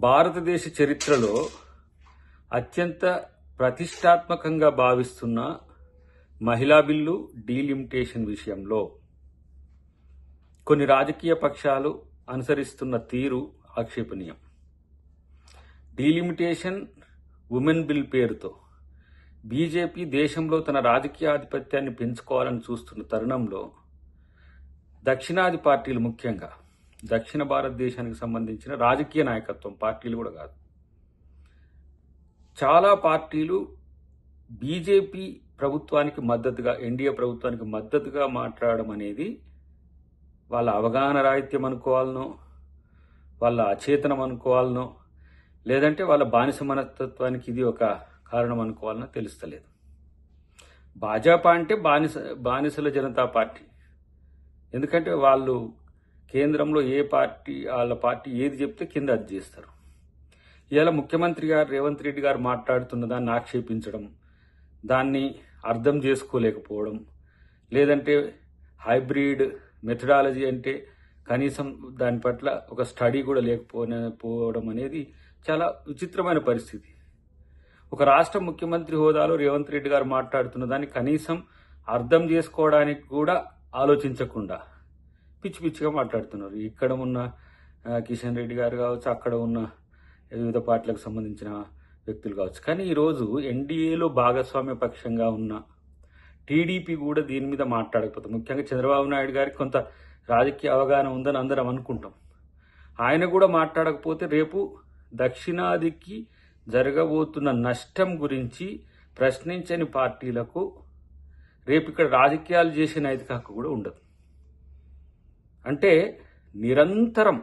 భారతదేశ చరిత్రలో అత్యంత ప్రతిష్టాత్మకంగా భావిస్తున్న మహిళా బిల్లు డీలిమిటేషన్ విషయంలో కొన్ని రాజకీయ పక్షాలు అనుసరిస్తున్న తీరు ఆక్షేపణీయం. డీలిమిటేషన్ ఉమెన్ బిల్ పేరుతో బీజేపీ దేశంలో తన రాజకీయ ఆధిపత్యాన్ని పెంచుకోవాలని చూస్తున్న తరుణంలో దక్షిణాది పార్టీలు, ముఖ్యంగా దక్షిణ భారతదేశానికి సంబంధించిన రాజకీయ నాయకత్వం, పార్టీలు కూడా కాదు, చాలా పార్టీలు బీజేపీ ప్రభుత్వానికి మద్దతుగా, ఎన్డీఏ ప్రభుత్వానికి మద్దతుగా మాట్లాడడం అనేది వాళ్ళ అవగాహన రాహిత్యం అనుకోవాలనో, వాళ్ళ అచేతనం అనుకోవాలనో, లేదంటే వాళ్ళ బానిస మనస్తత్వానికి ఇది ఒక కారణం అనుకోవాలనో తెలుస్తలేదు. భాజపా అంటే బానిసల జనతా పార్టీ. ఎందుకంటే వాళ్ళు కేంద్రంలో ఏ పార్టీ, వాళ్ళ పార్టీ ఏది చెప్తే కింద అది చేస్తారు. ఇవాళ ముఖ్యమంత్రి గారు రేవంత్ రెడ్డి గారు మాట్లాడుతున్న దాన్ని ఆక్షేపించడం, దాన్ని అర్థం చేసుకోలేకపోవడం, లేదంటే హైబ్రిడ్ మెథడాలజీ అంటే కనీసం దాని పట్ల ఒక స్టడీ కూడా లేకపోవడం అనేది చాలా విచిత్రమైన పరిస్థితి. ఒక రాష్ట్ర ముఖ్యమంత్రి హోదాలో రేవంత్ రెడ్డి గారు మాట్లాడుతున్న దాన్ని కనీసం అర్థం చేసుకోవడానికి కూడా ఆలోచించకుండా పిచ్చి పిచ్చిగా మాట్లాడుతున్నారు. ఇక్కడ ఉన్న కిషన్ రెడ్డి గారు కావచ్చు, అక్కడ ఉన్న వివిధ పార్టీలకు సంబంధించిన వ్యక్తులు కావచ్చు. కానీ ఈరోజు ఎన్డీఏలో భాగస్వామ్య పక్షంగా ఉన్న టీడీపీ కూడా దీని మీద మాట్లాడకపోతే, ముఖ్యంగా చంద్రబాబు నాయుడు గారికి కొంత రాజకీయ అవగాహన ఉందని అందరం అనుకుంటాం. ఆయన కూడా మాట్లాడకపోతే రేపు దక్షిణాదికి జరగబోతున్న నష్టం గురించి ప్రశ్నించని పార్టీలకు రేపు ఇక్కడ రాజకీయాలు చేసే నైతిక హక్కు కూడా ఉండదు. అంటే నిరంతరం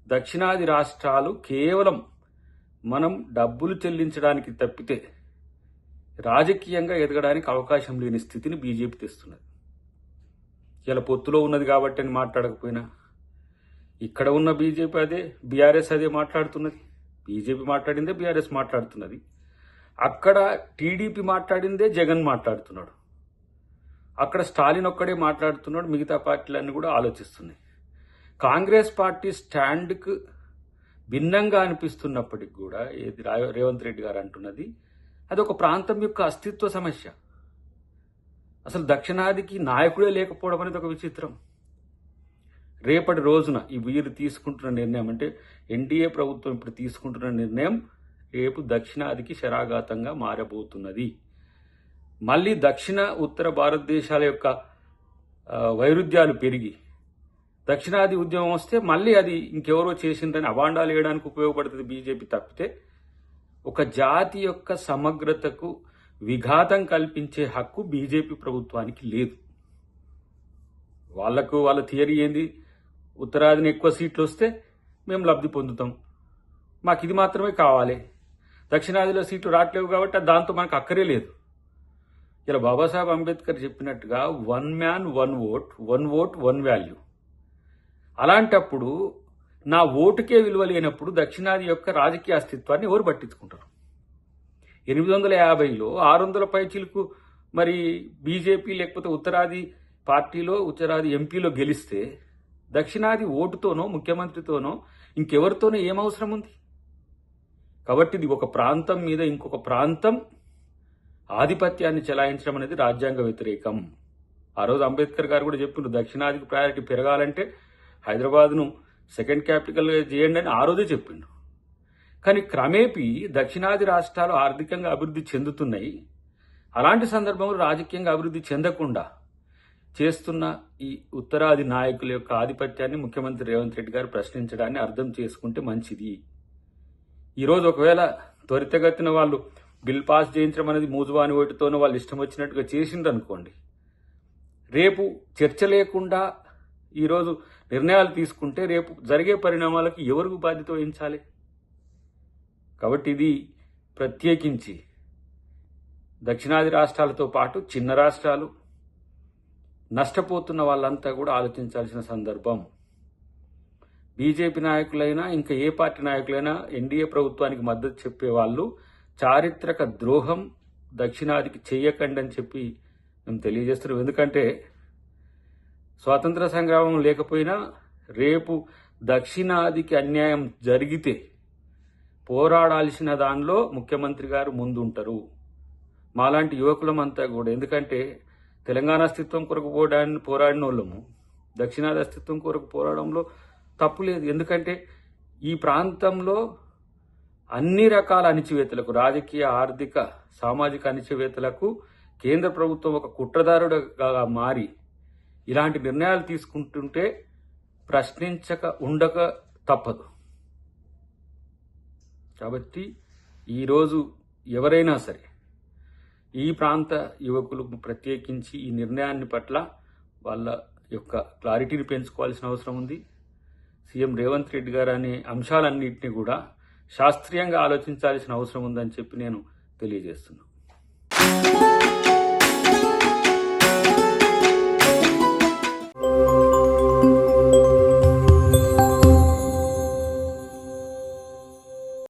దక్షిణాది రాష్ట్రాలు కేవలం మనం డబ్బులు చెల్లించడానికి తప్పితే రాజకీయంగా ఎదగడానికి అవకాశం లేని స్థితిని బీజేపీ తెస్తున్నది. ఇలా పొత్తులో ఉన్నది కాబట్టి అని మాట్లాడకపోయినా, ఇక్కడ ఉన్న బీజేపీ అదే, బీఆర్ఎస్ అదే మాట్లాడుతున్నది. బీజేపీ మాట్లాడిందే బీఆర్ఎస్ మాట్లాడుతున్నది. అక్కడ టీడీపీ మాట్లాడిందే జగన్ మాట్లాడుతున్నాడు. అక్కడ స్టాలిన్ ఒక్కడే మాట్లాడుతున్నాడు, మిగతా పార్టీలన్నీ కూడా ఆలోచిస్తున్నాయి. కాంగ్రెస్ పార్టీ స్టాండ్కు భిన్నంగా అనిపిస్తున్నప్పటికి కూడా ఏది రేవంత్ రెడ్డి గారు అంటున్నది అది ఒక ప్రాంతం యొక్క అస్తిత్వ సమస్య. అసలు దక్షిణాదికి నాయకుడే లేకపోవడం అనేది ఒక విచిత్రం. రేపటి రోజున ఈ వీరు తీసుకుంటున్న నిర్ణయం, అంటే ఎన్డీఏ ప్రభుత్వం ఇప్పుడు తీసుకుంటున్న నిర్ణయం రేపు దక్షిణాదికి శరాఘాతంగా మారబోతున్నది. మళ్ళీ దక్షిణ ఉత్తర భారతదేశాల యొక్క వైరుధ్యాలు పెరిగి దక్షిణాది ఉద్యమం వస్తే మళ్ళీ అది ఇంకెవరో చేసిందని అవాండాలు వేయడానికి ఉపయోగపడుతుంది బీజేపీ తప్పితే ఒక జాతి యొక్క సమగ్రతకు విఘాతం కల్పించే హక్కు బీజేపీ ప్రభుత్వానికి లేదు. వాళ్ళ థియరీ ఏంది, ఉత్తరాదిని ఎక్కువ సీట్లు వస్తే మేము లబ్ధి పొందుతాం, మాకు ఇది మాత్రమే కావాలి, దక్షిణాదిలో సీట్లు రావట్లేవు కాబట్టి దాంతో మనకు అక్కరే లేదు. ఇలా బాబాసాహెబ్ అంబేద్కర్ చెప్పినట్టుగా 1 మ్యాన్ 1 ఓట్, 1 ఓట్ 1 వాల్యూ. అలాంటప్పుడు నా ఓటుకే విలువ లేనప్పుడు దక్షిణాది యొక్క రాజకీయ అస్తిత్వాన్ని ఎవరు పట్టించుకుంటారు? 850లో 600 పైచీలకు మరి బీజేపీ లేకపోతే ఉత్తరాది పార్టీలో, ఉత్తరాది ఎంపీలో గెలిస్తే దక్షిణాది ఓటుతోనో, ముఖ్యమంత్రితోనో, ఇంకెవరితోనో ఏం అవసరం ఉంది? కాబట్టి ఇది ఒక ప్రాంతం మీద ఇంకొక ప్రాంతం ఆధిపత్యాన్ని చెలాయించడం అనేది రాజ్యాంగ వ్యతిరేకం. ఆ రోజు అంబేద్కర్ గారు కూడా చెప్పిండ్రు, దక్షిణాదికి ప్రయారిటీ పెరగాలంటే హైదరాబాద్ను సెకండ్ క్యాపిటల్గా చేయండి అని ఆ రోజే చెప్పిండు. కానీ క్రమేపీ దక్షిణాది రాష్ట్రాలు ఆర్థికంగా అభివృద్ధి చెందుతున్నాయి. అలాంటి సందర్భంలో రాజకీయంగా అభివృద్ధి చెందకుండా చేస్తున్న ఈ ఉత్తరాది నాయకుల యొక్క ఆధిపత్యాన్ని ముఖ్యమంత్రి రేవంత్ రెడ్డి గారు ప్రశ్నించడాన్ని అర్థం చేసుకుంటే మంచిది. ఈరోజు ఒకవేళ త్వరితగతిన వాళ్ళు బిల్ పాస్ చేయించడం అనేది మూజువాని ఓటుతోనో వాళ్ళు ఇష్టం వచ్చినట్టుగా చేసిండ్రు అనుకోండి, రేపు చర్చ లేకుండా ఈరోజు నిర్ణయాలు తీసుకుంటే రేపు జరిగే పరిణామాలకు ఎవరికి బాధ్యత వహించాలి? కాబట్టి ఇది ప్రత్యేకించి దక్షిణాది రాష్ట్రాలతో పాటు చిన్న రాష్ట్రాలు, నష్టపోతున్న వాళ్ళంతా కూడా ఆలోచించాల్సిన సందర్భం. బీజేపీ నాయకులైనా ఇంకా ఏ పార్టీ నాయకులైనా ఎన్డీఏ ప్రభుత్వానికి మద్దతు చెప్పేవాళ్ళు చారిత్రక ద్రోహం దక్షిణాదికి చెయ్యకండి అని చెప్పి మేము తెలియజేస్తున్నాం. ఎందుకంటే స్వాతంత్ర సంగ్రామం లేకపోయినా రేపు దక్షిణాదికి అన్యాయం జరిగితే పోరాడాల్సిన దానిలో ముఖ్యమంత్రి గారు ముందుంటారు. మాలాంటి యువకులమంతా కూడా, ఎందుకంటే తెలంగాణ అస్తిత్వం కొరకు పోరాడిన వాళ్ళము, దక్షిణాది అస్తిత్వం కొరకు పోరాడంలో తప్పు లేదు. ఎందుకంటే ఈ ప్రాంతంలో అన్ని రకాల అణిచివేతలకు, రాజకీయ, ఆర్థిక, సామాజిక అణిచివేతలకు కేంద్ర ప్రభుత్వం ఒక కుట్రదారుడుగా మారి ఇలాంటి నిర్ణయాలు తీసుకుంటుంటే ప్రశ్నించక ఉండక తప్పదు. కాబట్టి ఈరోజు ఎవరైనా సరే ఈ ప్రాంత యువకులు ప్రత్యేకించి ఈ నిర్ణయాన్ని పట్ల వాళ్ళ యొక్క క్లారిటీని పెంచుకోవాల్సిన అవసరం ఉంది. సీఎం రేవంత్ రెడ్డి గారు అనే అంశాలన్నింటినీ కూడా శాస్త్రీయంగా ఆలోచించాల్సిన అవసరం ఉందని చెప్పి నేను తెలియజేస్తున్నాను.